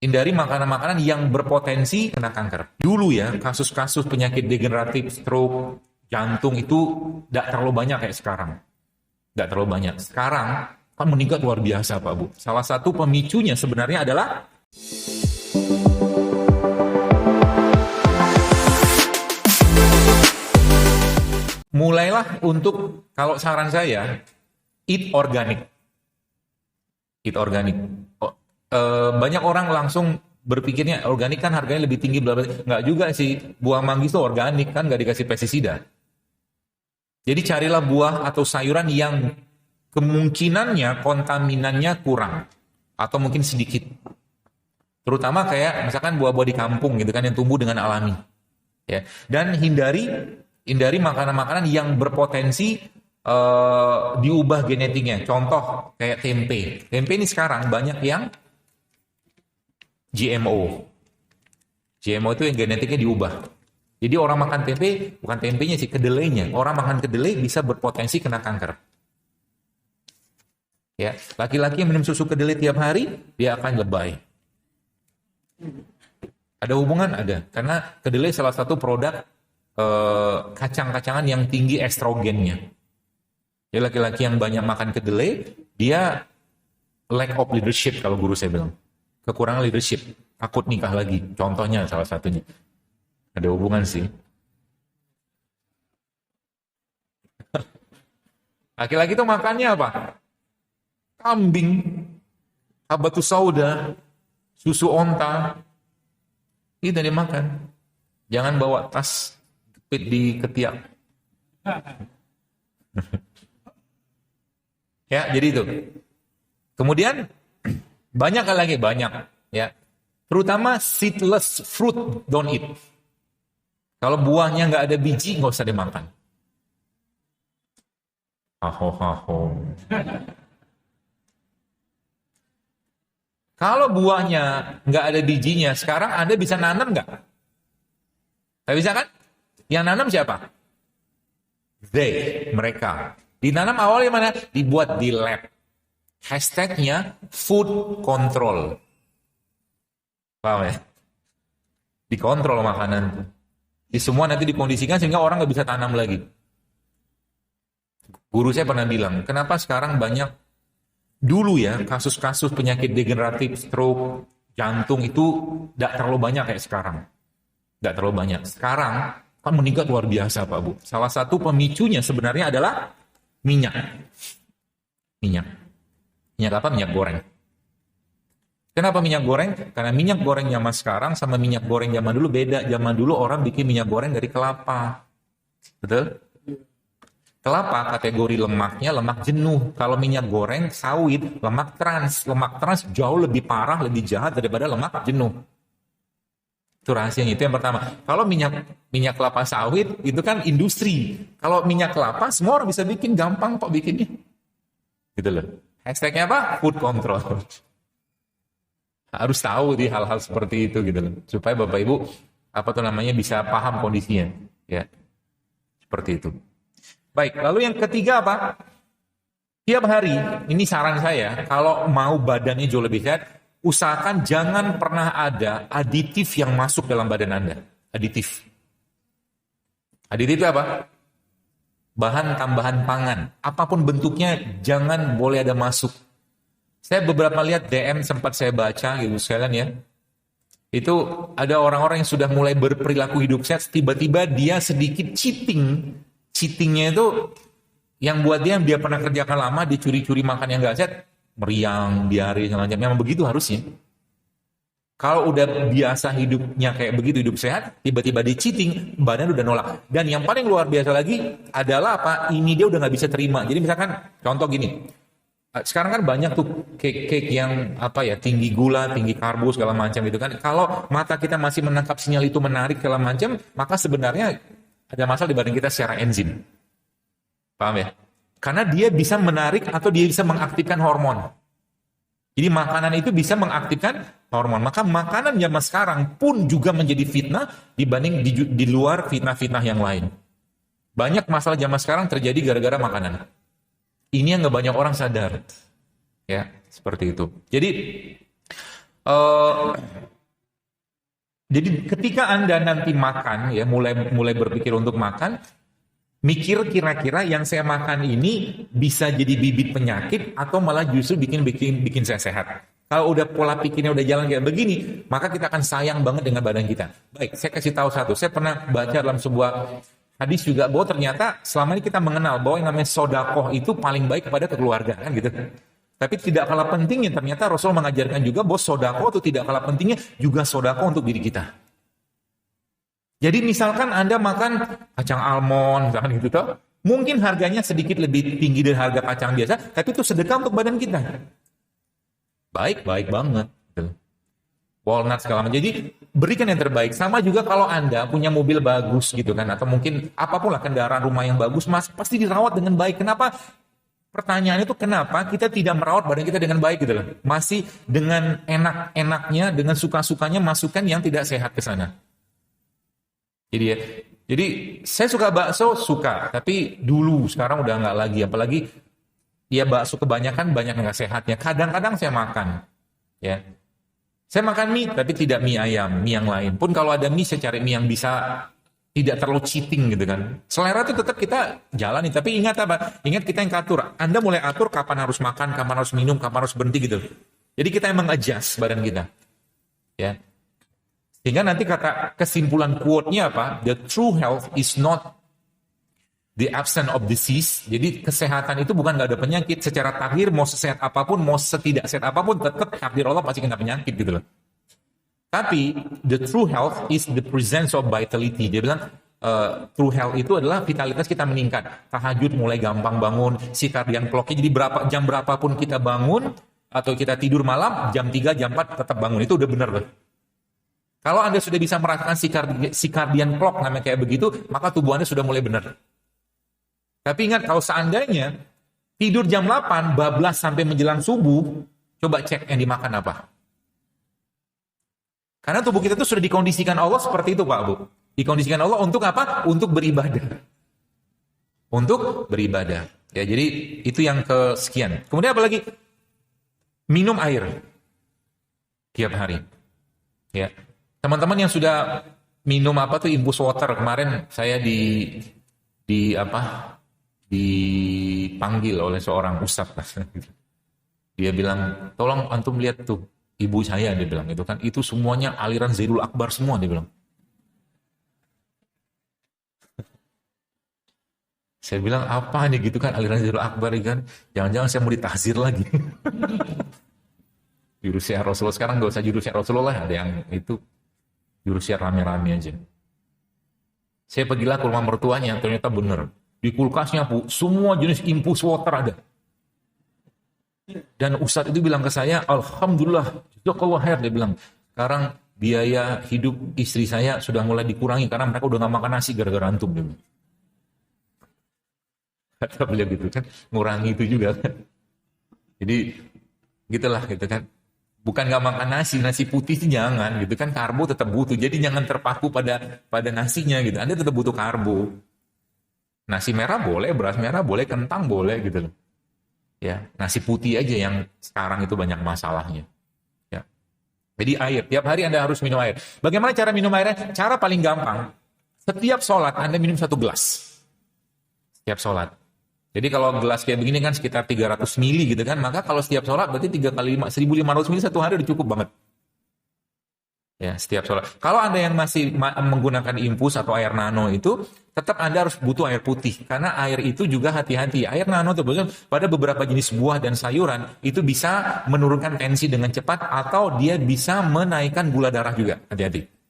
Hindari makanan-makanan yang berpotensi kena kanker. Dulu ya, kasus-kasus penyakit degeneratif, stroke, jantung itu tidak terlalu banyak kayak sekarang. Tidak terlalu banyak. Sekarang kan meningkat luar biasa Pak Bu. Salah satu pemicunya sebenarnya adalah mulailah untuk, kalau saran saya, eat organic. Eat organic. Banyak orang langsung berpikirnya organik kan harganya lebih tinggi, bla bla. Nggak juga sih. Buah manggis itu organik kan, nggak dikasih pestisida. Jadi carilah buah atau sayuran yang kemungkinannya kontaminannya kurang atau mungkin sedikit. Terutama kayak misalkan buah-buah di kampung gitu kan yang tumbuh dengan alami. Ya. Dan hindari makanan-makanan yang berpotensi diubah genetiknya. Contoh kayak tempe. Tempe ini sekarang banyak yang GMO. GMO itu yang genetiknya diubah. Jadi orang makan tempe, bukan tempenya sih, kedelainya. Orang makan kedelai bisa berpotensi kena kanker. Ya, laki-laki yang minum susu kedelai tiap hari, dia akan lebay. Ada hubungan? Ada. Karena kedelai salah satu produk kacang-kacangan yang tinggi estrogennya. Ya, laki-laki yang banyak makan kedelai, dia lack of leadership kalau guru saya bilang. Kekurangan leadership, takut nikah lagi. Contohnya salah satunya. Ada hubungan sih. Laki-laki itu makannya apa? Kambing, habatus sauda, susu onta. Itu dia makan. Jangan bawa tas jepit di ketiak. Ya, jadi itu. Kemudian banyak lagi, banyak. Ya, terutama seedless fruit, don't eat. Kalau buahnya nggak ada biji, nggak usah dimakan. Haho. Kalau buahnya nggak ada bijinya, sekarang Anda bisa nanam nggak? Nggak bisa kan? Yang nanam siapa? Mereka. Ditanam awalnya mana? Dibuat di lab. Hashtagnya food control. Paham ya? Dikontrol makanan tuh. Di semua nanti dikondisikan sehingga orang nggak bisa tanam lagi. Guru saya pernah bilang, kenapa sekarang banyak dulu ya kasus-kasus penyakit degeneratif, stroke, jantung itu tidak terlalu banyak kayak sekarang. Tidak terlalu banyak. Sekarang kan meningkat luar biasa Pak Bu. Salah satu pemicunya sebenarnya adalah minyak. Minyak apa? Minyak goreng. Kenapa minyak goreng? Karena minyak goreng zaman sekarang sama minyak goreng zaman dulu beda. Zaman dulu orang bikin minyak goreng dari kelapa. Betul? Kelapa kategori lemaknya lemak jenuh. Kalau minyak goreng sawit lemak trans. Lemak trans jauh lebih parah, lebih jahat daripada lemak jenuh. Itu rahasianya, itu yang pertama. Kalau minyak kelapa sawit itu kan industri. Kalau minyak kelapa semua orang bisa bikin, gampang kok bikinnya. Gitu loh. Hashtagnya apa? Food control. Harus tahu di hal-hal seperti itu gitu loh. Supaya Bapak Ibu bisa paham kondisinya, ya. Seperti itu. Baik, lalu yang ketiga apa? Tiap hari, ini saran saya, kalau mau badannya jauh lebih sehat, usahakan jangan pernah ada aditif yang masuk dalam badan Anda. Aditif. Aditif itu apa? Bahan tambahan pangan. Apapun bentuknya, jangan boleh ada masuk. Saya beberapa lihat DM sempat saya baca gitu sekalian ya. Itu ada orang-orang yang sudah mulai berperilaku hidup sehat, tiba-tiba dia sedikit cheating. Cheatingnya itu yang buat dia pernah kerjakan lama, dicuri-curi makan yang gak sehat, meriang, diare, segala macam. Memang begitu harusnya. Kalau udah biasa hidupnya kayak begitu, hidup sehat, tiba-tiba di cheating, badan udah nolak. Dan yang paling luar biasa lagi adalah apa? Ini dia udah nggak bisa terima. Jadi misalkan contoh gini, sekarang kan banyak tuh cake yang tinggi gula, tinggi karbo segala macam gitu kan. Kalau mata kita masih menangkap sinyal itu menarik segala macam, maka sebenarnya ada masalah di badan kita secara enzim. Paham ya? Karena dia bisa menarik atau dia bisa mengaktifkan hormon. Jadi makanan itu bisa mengaktifkan hormon. Maka makanan zaman sekarang pun juga menjadi fitnah dibanding di luar fitnah-fitnah yang lain. Banyak masalah zaman sekarang terjadi gara-gara makanan. Ini yang nggak banyak orang sadar. Ya, seperti itu. Jadi Eh, jadi ketika Anda nanti makan, ya mulai berpikir untuk makan, mikir kira-kira yang saya makan ini bisa jadi bibit penyakit atau malah justru bikin saya sehat. Kalau udah pola pikirnya udah jalan kayak begini, maka kita akan sayang banget dengan badan kita. Baik, saya kasih tahu satu. Saya pernah baca dalam sebuah hadis juga bahwa ternyata selama ini kita mengenal bahwa yang namanya sodakoh itu paling baik kepada keluarga, kan gitu. Tapi tidak kalah pentingnya ternyata Rasul mengajarkan juga bahwa sodakoh itu tidak kalah pentingnya juga sodakoh untuk diri kita. Jadi misalkan Anda makan kacang almond, misalkan gitu toh, mungkin harganya sedikit lebih tinggi dari harga kacang biasa, tapi itu sedekah untuk badan kita. Baik banget. Gitu. Walnut segala macam. Jadi berikan yang terbaik. Sama juga kalau Anda punya mobil bagus gitu kan, atau mungkin apapun lah kendaraan rumah yang bagus, mas pasti dirawat dengan baik. Kenapa? Pertanyaannya itu kenapa kita tidak merawat badan kita dengan baik gitu loh. Masih dengan enak-enaknya, dengan suka-sukanya masukkan yang tidak sehat ke sana. Jadi saya suka bakso, suka. Tapi dulu, sekarang udah nggak lagi. Apalagi ya bakso kebanyakan banyak nggak sehatnya. Kadang-kadang saya makan. Ya, saya makan mie, tapi tidak mie ayam, mie yang lain. Pun kalau ada mie, saya cari mie yang bisa tidak terlalu cheating gitu kan. Selera itu tetap kita jalani, tapi ingat apa? Ingat kita yang atur. Anda mulai atur kapan harus makan, kapan harus minum, kapan harus berhenti gitu. Jadi kita emang adjust badan kita. Ya. Sehingga nanti kata kesimpulan quote-nya apa? The true health is not the absence of disease. Jadi kesehatan itu bukan nggak ada penyakit. Secara takdir mau sesehat apapun, mau setidak sehat apapun, tetap takdir Allah pasti kena penyakit gitu loh. Tapi the true health is the presence of vitality. Dia bilang true health itu adalah vitalitas kita meningkat. Tahajud mulai gampang bangun, circadian clock-nya jadi jam berapapun kita bangun atau kita tidur malam, jam 3, jam 4 tetap bangun. Itu udah benar loh. Kalau Anda sudah bisa merasakan circadian clock namanya kayak begitu, maka tubuh Anda sudah mulai benar. Tapi ingat kalau seandainya tidur jam 8, bablas sampai menjelang subuh, coba cek yang dimakan apa. Karena tubuh kita itu sudah dikondisikan Allah seperti itu Pak Bu. Dikondisikan Allah untuk apa? Untuk beribadah. Untuk beribadah. Ya, jadi itu yang kesekian. Kemudian apa lagi? Minum air tiap hari. Ya. Teman-teman yang sudah minum apa tuh infus water kemarin saya dipanggil oleh seorang ustadz. Dia bilang, "Tolong antum lihat tuh ibu saya," dia bilang itu kan, itu semuanya aliran Zaidul Akbar semua," dia bilang. Saya bilang, "Apa nih gitu kan aliran Zaidul Akbar kan? Jangan-jangan saya mau ditahzir lagi." Jurus syiar Rasulullah sekarang nggak usah jurus syiar Rasulullah, ada yang itu jurus syiar rame-rame aja. Saya pergilah ke rumah mertuanya, ternyata benar. Di kulkasnya Bu, semua jenis infus water ada. Dan Ustadz itu bilang ke saya, "Alhamdulillah, jazakallah khair," dia bilang. "Sekarang biaya hidup istri saya sudah mulai dikurangi karena mereka udah nggak makan nasi gara-gara antum," dia bilang. Kata beliau gitu kan, ngurangi itu juga kan. Jadi gitulah gitu kan. Bukan nggak makan nasi putih sih jangan gitu kan, karbo tetap butuh. Jadi jangan terpaku pada nasinya gitu. Anda tetap butuh karbo. Nasi merah boleh, beras merah boleh, kentang boleh gitu loh. Ya, nasi putih aja yang sekarang itu banyak masalahnya. Ya. Jadi air, tiap hari Anda harus minum air. Bagaimana cara minum airnya? Cara paling gampang. Setiap sholat Anda minum 1 gelas. Setiap sholat. Jadi kalau gelas kayak begini kan sekitar 300 mili gitu kan, maka kalau setiap sholat berarti 3 kali 5, 1500 mili satu hari udah cukup banget. Ya, setiap sholat. Kalau Anda yang masih menggunakan infus atau air nano itu, tetap Anda harus butuh air putih. Karena air itu juga hati-hati. Air nano itu pada beberapa jenis buah dan sayuran, itu bisa menurunkan tensi dengan cepat, atau dia bisa menaikkan gula darah juga. Hati-hati.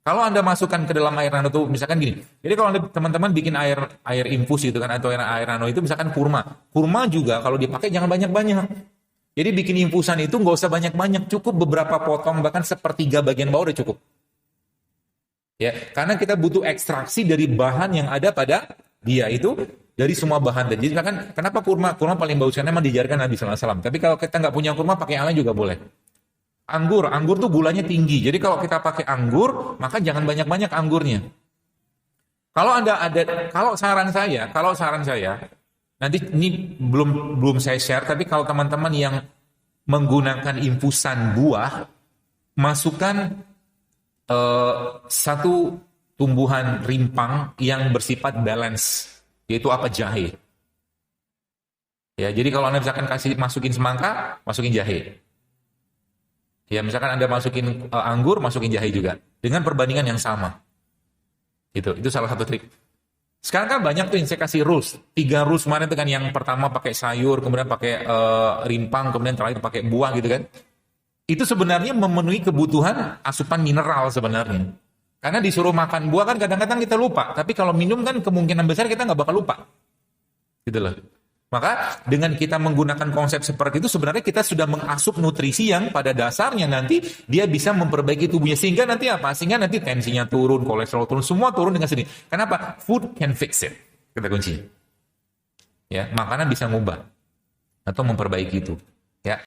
Kalau Anda masukkan ke dalam air nano itu, misalkan gini. Jadi kalau teman-teman bikin air infus gitu kan, atau air nano itu misalkan kurma. Kurma juga kalau dipakai jangan banyak-banyak. Jadi bikin infusan itu nggak usah banyak-banyak, cukup beberapa potong, bahkan 1/3 bagian bawah udah cukup. Ya, karena kita butuh ekstraksi dari bahan yang ada pada dia itu, dari semua bahan. Jadi misalkan kenapa kurma paling bagus, karena memang diajarkan Nabi SAW. Tapi kalau kita nggak punya kurma, pakai yang lain juga boleh. Anggur tuh gulanya tinggi. Jadi kalau kita pakai anggur, maka jangan banyak-banyak anggurnya. Kalau saran saya, nanti ini belum saya share, tapi kalau teman-teman yang menggunakan infusan buah, masukkan satu tumbuhan rimpang yang bersifat balance, yaitu apa? Jahe. Ya, jadi kalau Anda misalkan masukin semangka, masukin jahe. Ya, misalkan Anda masukin anggur, masukin jahe juga. Dengan perbandingan yang sama. Itu salah satu trik. Sekarang kan banyak tuh yang saya kasih rules. 3 rules kemarin itu kan, yang pertama pakai sayur, kemudian pakai rimpang, kemudian terakhir pakai buah gitu kan. Itu sebenarnya memenuhi kebutuhan asupan mineral sebenarnya. Karena disuruh makan buah kan kadang-kadang kita lupa. Tapi kalau minum kan kemungkinan besar kita nggak bakal lupa. Gitu loh. Maka dengan kita menggunakan konsep seperti itu, sebenarnya kita sudah mengasup nutrisi yang pada dasarnya nanti dia bisa memperbaiki tubuhnya. Sehingga nanti apa? Sehingga nanti tensinya turun, kolesterol turun, semua turun dengan sendiri. Kenapa? Food can fix it. Kata kuncinya. Ya, makanan bisa ngubah atau memperbaiki itu.